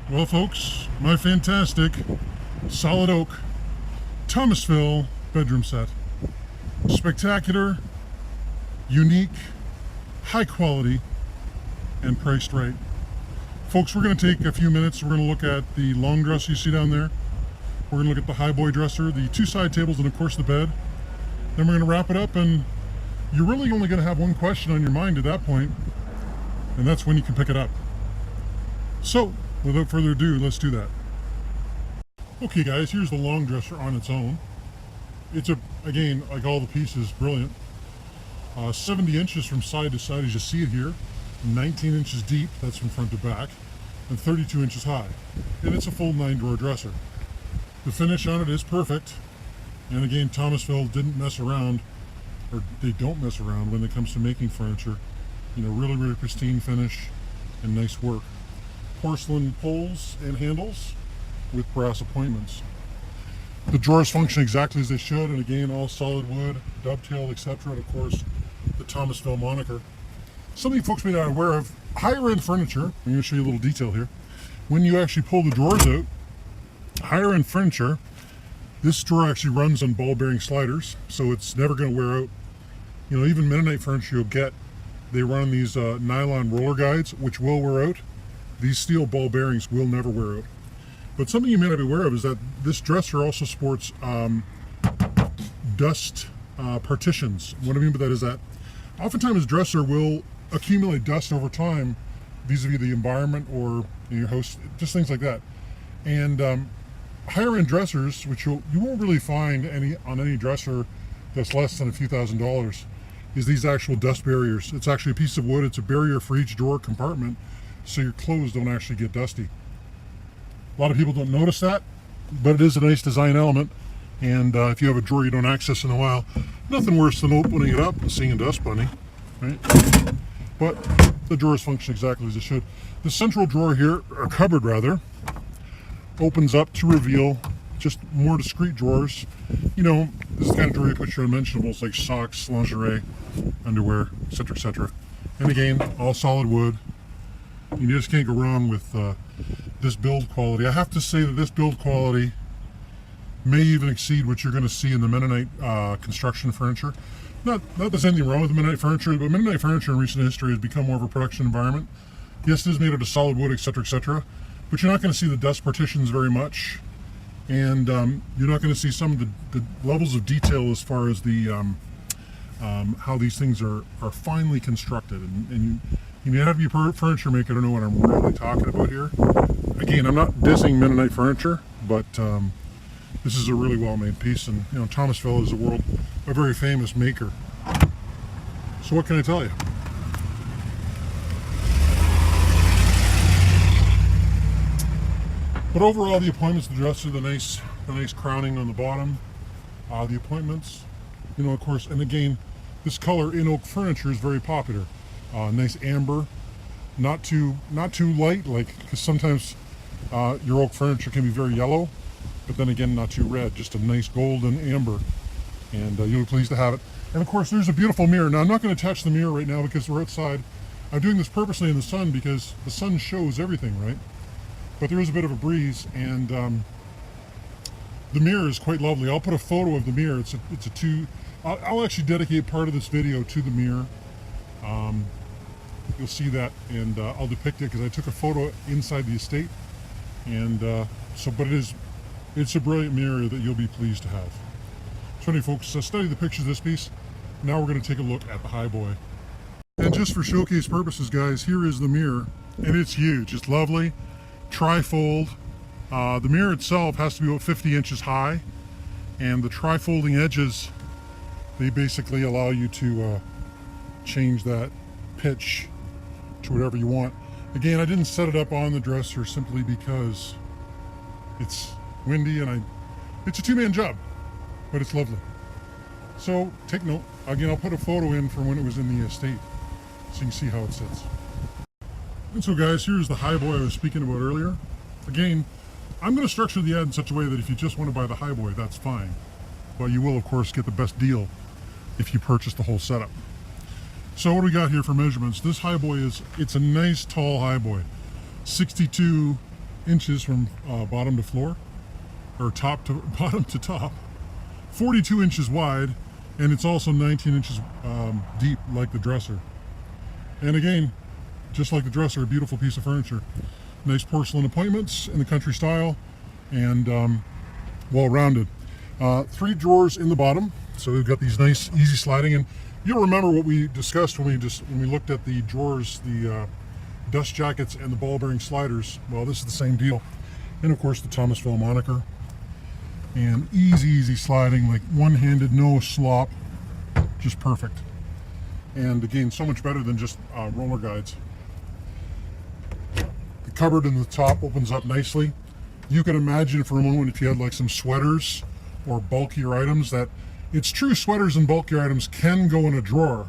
Well, folks, my fantastic solid oak Thomasville bedroom set. Spectacular, unique, high quality, and priced right. Folks, we're going to take a few minutes. We're going to look at the long dresser you see down there. We're going to look at the high boy dresser, the two side tables, and of course the bed. Then we're going to wrap it up, and you're really only going to have one question on your mind at that point, and that's when you can pick it up. So, without further ado, let's do that. Okay guys, here's the long dresser on its own. It's again, like all the pieces, brilliant. 70 inches from side to side as you see it here. 19 inches deep, that's from front to back, and 32 inches high. And it's a full 9-drawer dresser. The finish on it is perfect. And again, Thomasville didn't mess around, or they don't mess around when it comes to making furniture. You know, really, really pristine finish and nice work. Porcelain pulls and handles with brass appointments. The drawers function exactly as they should, and again, all solid wood, dovetailed, etc. And of course, the Thomasville moniker. Something folks may not be aware of, higher end furniture, I'm going to show you a little detail here. When you actually pull the drawers out, higher end furniture, this drawer actually runs on ball bearing sliders, so it's never going to wear out. You know, even Mennonite furniture you'll get, they run these nylon roller guides, which will wear out. These steel ball bearings will never wear out. But something you may not be aware of is that this dresser also sports dust partitions. What I mean by that is that oftentimes a dresser will accumulate dust over time vis-a-vis the environment or your house, just things like that. And higher end dressers, which you won't really find on any dresser that's less than a few $1,000s, is these actual dust barriers. It's actually a piece of wood. It's a barrier for each drawer compartment, so your clothes don't actually get dusty. A lot of people don't notice that, but it is a nice design element. And if you have a drawer you don't access in a while, nothing worse than opening it up and seeing a dust bunny, right? But the drawers function exactly as it should. The central drawer here, or cupboard rather, opens up to reveal just more discreet drawers. You know, this is the kind of drawer you put your unmentionables like socks, lingerie, underwear, etc., etc. And again, all solid wood. You just can't go wrong with this build quality. I have to say that this build quality may even exceed what you're going to see in the Mennonite construction furniture. Not that there's anything wrong with Mennonite furniture, but Mennonite furniture in recent history has become more of a production environment. Yes, it is made out of solid wood, etc., etc., but you're not going to see the dust partitions very much, and you're not going to see some of the levels of detail as far as the how these things are finely constructed. And you may not be a furniture maker to know what I'm really talking about here. Again, I'm not dissing Mennonite furniture, but this is a really well-made piece, and you know, Thomasville is a very famous maker. So what can I tell you? But overall, the appointments of the dresser, the nice crowning on the bottom, the appointments, you know, of course, and again, this color in oak furniture is very popular. Nice amber, not too light, like, because sometimes your oak furniture can be very yellow, but then again, not too red, just a nice golden amber, and you'll be pleased to have it. And of course, there's a beautiful mirror. Now, I'm not going to touch the mirror right now because we're outside. I'm doing this purposely in the sun because the sun shows everything, right? But there is a bit of a breeze, and the mirror is quite lovely. I'll put a photo of the mirror. I'll actually dedicate part of this video to the mirror. You'll see that, and I'll depict it because I took a photo inside the estate, and but it's a brilliant mirror that you'll be pleased to have. So anyway, folks, study the pictures of this piece. Now we're going to take a look at the high boy. And just for showcase purposes, guys, here is the mirror, and it's huge. It's lovely, tri-fold. The mirror itself has to be about 50 inches high, and the tri-folding edges, they basically allow you to change that pitch to whatever you want. Again, I didn't set it up on the dresser simply because it's windy and it's a two-man job, but it's lovely. So take note. Again, I'll put a photo in from when it was in the estate so you can see how it sits. And so guys, here's the high boy I was speaking about earlier. Again, I'm going to structure the ad in such a way that if you just want to buy the high boy, that's fine. But you will, of course, get the best deal if you purchase the whole setup. So what do we got here for measurements? This high boy it's a nice tall high boy, 62 inches from bottom to floor, or top to bottom to top, 42 inches wide, and it's also 19 inches deep like the dresser. And again, just like the dresser, a beautiful piece of furniture. Nice porcelain appointments in the country style, and well-rounded. 3 drawers in the bottom, so we've got these nice easy sliding, and you'll remember what we discussed when we looked at the drawers, the dust jackets and the ball bearing sliders. Well, this is the same deal. And of course the Thomasville moniker, and easy sliding, like one-handed, no slop, just perfect. And again, so much better than just roller guides. The cupboard in the top opens up nicely. You can imagine for a moment if you had like some sweaters or bulkier items, that it's true sweaters and bulkier items can go in a drawer,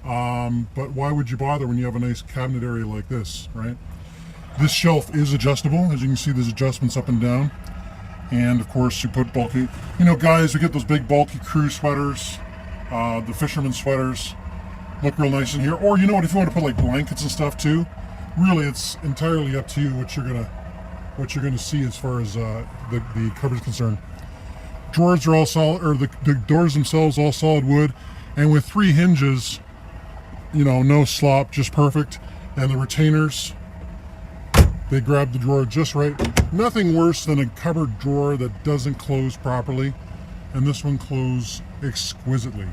but why would you bother when you have a nice cabinet area like this, right? This shelf is adjustable. As you can see, there's adjustments up and down. And of course you put bulky, guys, we get those big bulky crew sweaters, the fisherman sweaters look real nice in here. Or you know what, if you want to put like blankets and stuff too, really it's entirely up to you what you're gonna see as far as the cupboard is concerned. Drawers are all solid, or the doors themselves all solid wood, and with 3 hinges, no slop, just perfect. And the retainers, they grab the drawer just right. Nothing worse than a cupboard drawer that doesn't close properly, and this one closes exquisitely.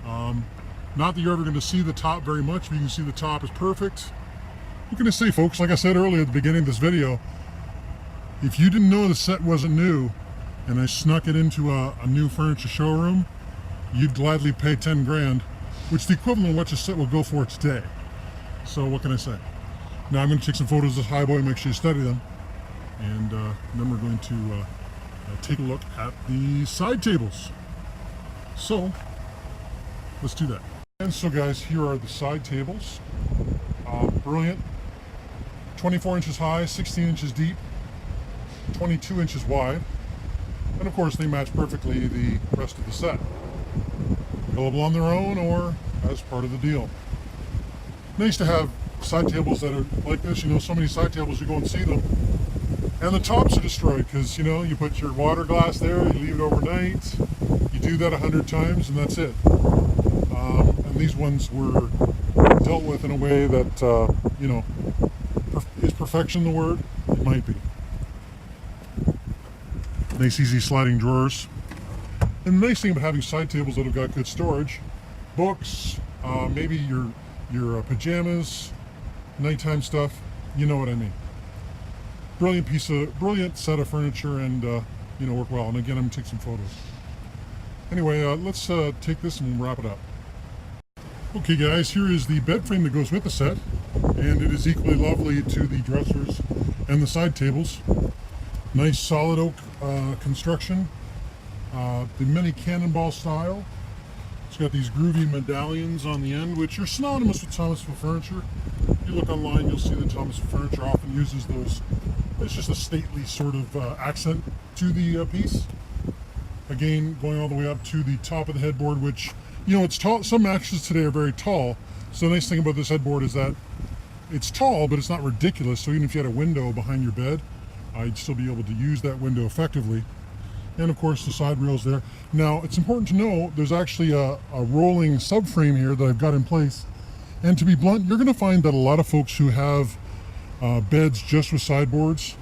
Not that you're ever going to see the top very much, but you can see the top is perfect. What can I say, folks? Like I said earlier at the beginning of this video, if you didn't know the set wasn't new, and I snuck it into a new furniture showroom, you'd gladly pay 10 grand, which is the equivalent of what the set will go for today. So what can I say? Now I'm going to take some photos of this high boy, make sure you study them, and then we're going to take a look at the side tables. So let's do that. And so guys, here are the side tables. Brilliant. 24 inches high, 16 inches deep, 22 inches wide. And of course they match perfectly the rest of the set. Available on their own or as part of the deal. Nice to have side tables that are like this. So many side tables, you go and see them, and the tops are destroyed because you put your water glass there, you leave it overnight, you do that 100 times and that's it. And these ones were dealt with in a way that is perfection the word? It might be. Nice easy sliding drawers. And the nice thing about having side tables that have got good storage, books, maybe your pajamas, nighttime stuff, you know what I mean. Brilliant set of furniture, and work well. And again, I'm gonna take some photos. Anyway, let's take this and wrap it up. Okay guys, here is the bed frame that goes with the set, and it is equally lovely to the dressers and the side tables. Nice solid oak construction, the mini cannonball style. It's got these groovy medallions on the end, which are synonymous with Thomasville furniture. If you look online, you'll see that Thomasville furniture often uses those. It's just a stately sort of accent to the piece. Again, going all the way up to the top of the headboard, which, it's tall. Some mattresses today are very tall. So the nice thing about this headboard is that it's tall, but it's not ridiculous. So even if you had a window behind your bed, I'd still be able to use that window effectively. And of course the side rails there. Now it's important to know there's actually a rolling subframe here that I've got in place. And to be blunt, you're going to find that a lot of folks who have beds just with sideboards,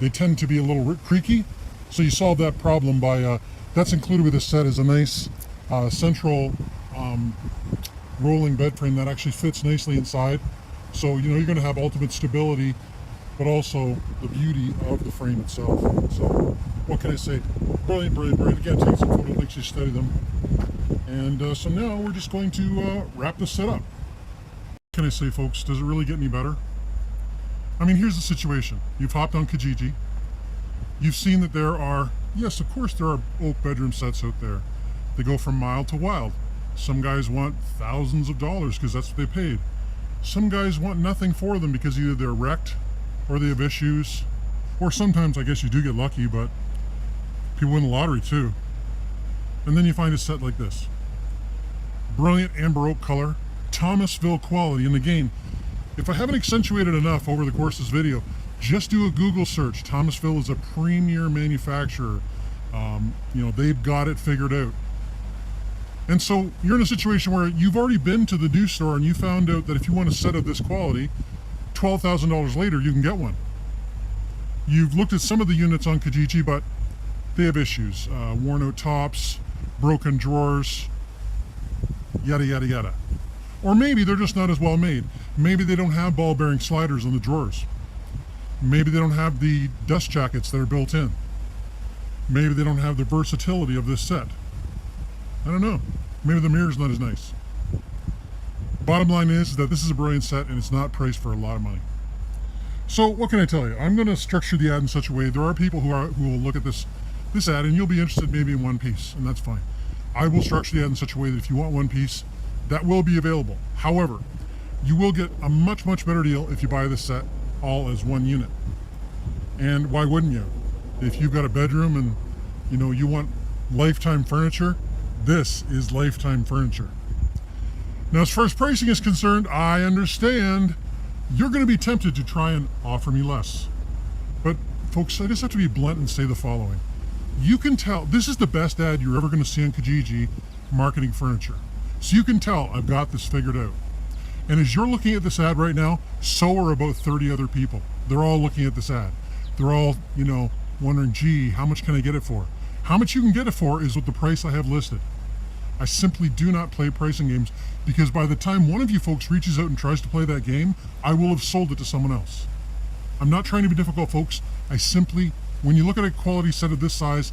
they tend to be a little creaky. So you solve that problem by, that's included with this set, is a nice central rolling bed frame that actually fits nicely inside. So you're going to have ultimate stability, but also the beauty of the frame itself. So what can I say? Brilliant. Again, take some photos, make sure you study them. And so now we're just going to wrap this set up. What can I say, folks? Does it really get any better? I mean, here's the situation. You've hopped on Kijiji. You've seen that there are, yes, of course there are oak bedroom sets out there. They go from mild to wild. Some guys want thousands of dollars because that's what they paid. Some guys want nothing for them because either they're wrecked or they have issues, or sometimes I guess you do get lucky, but people win the lottery too. And then you find a set like this. Brilliant amber oak color, Thomasville quality. And again, If I haven't accentuated enough over the course of this video, just do a Google search. Thomasville is a premier manufacturer. They've got it figured out. And so you're in a situation where you've already been to the new store and you found out that if you want a set of this quality, $12,000 later, you can get one. You've looked at some of the units on Kijiji, but they have issues. Worn out tops, broken drawers, yada, yada, yada. Or maybe they're just not as well made. Maybe they don't have ball bearing sliders on the drawers. Maybe they don't have the dust jackets that are built in. Maybe they don't have the versatility of this set. I don't know. Maybe the mirror's not as nice. Bottom line is that this is a brilliant set and it's not priced for a lot of money. So what can I tell you? I'm going to structure the ad in such a way. There are people who will look at this ad and you'll be interested maybe in one piece, and that's fine. I will structure the ad in such a way that if you want one piece, that will be available. However, you will get a much, much better deal if you buy this set all as one unit. And why wouldn't you? If you've got a bedroom and you want lifetime furniture, this is lifetime furniture. Now, as far as pricing is concerned, I understand you're going to be tempted to try and offer me less. But folks, I just have to be blunt and say the following. You can tell this is the best ad you're ever going to see on Kijiji marketing furniture. So you can tell I've got this figured out. And as you're looking at this ad right now, so are about 30 other people. They're all looking at this ad. They're all, wondering, gee, how much can I get it for? How much you can get it for is what the price I have listed. I simply do not play pricing games because by the time one of you folks reaches out and tries to play that game, I will have sold it to someone else. I'm not trying to be difficult, folks. I simply, when you look at a quality set of this size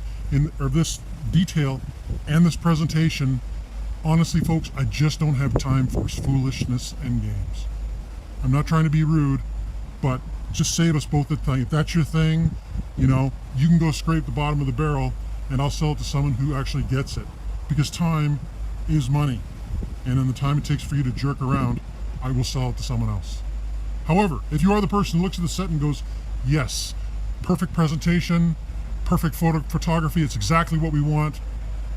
or this detail and this presentation, honestly, folks, I just don't have time for foolishness and games. I'm not trying to be rude, but just save us both the time. If that's your thing, you can go scrape the bottom of the barrel and I'll sell it to someone who actually gets it. Because time is money. And in the time it takes for you to jerk around, I will sell it to someone else. However, if you are the person who looks at the set and goes, yes, perfect presentation, perfect photography, it's exactly what we want.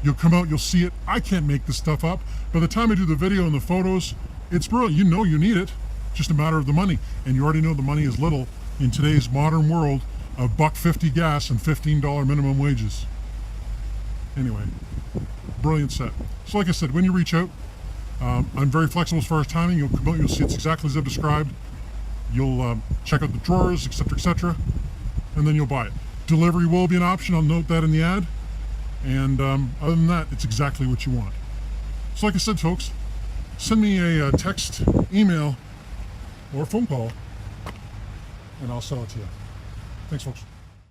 You'll come out, you'll see it. I can't make this stuff up. By the time I do the video and the photos, it's brilliant. You know you need it. Just a matter of the money. And you already know the money is little in today's modern world of $1.50 gas and $15 minimum wages. Anyway, brilliant set. So like I said, when you reach out, I'm very flexible as far as timing. You'll come out, you'll see it's exactly as I've described. You'll check out the drawers, etc., and then you'll buy it. Delivery will be an option. I'll note that in the ad. And other than that, it's exactly what you want. So like I said, folks, send me a text, email, or phone call, and I'll sell it to you. Thanks, folks.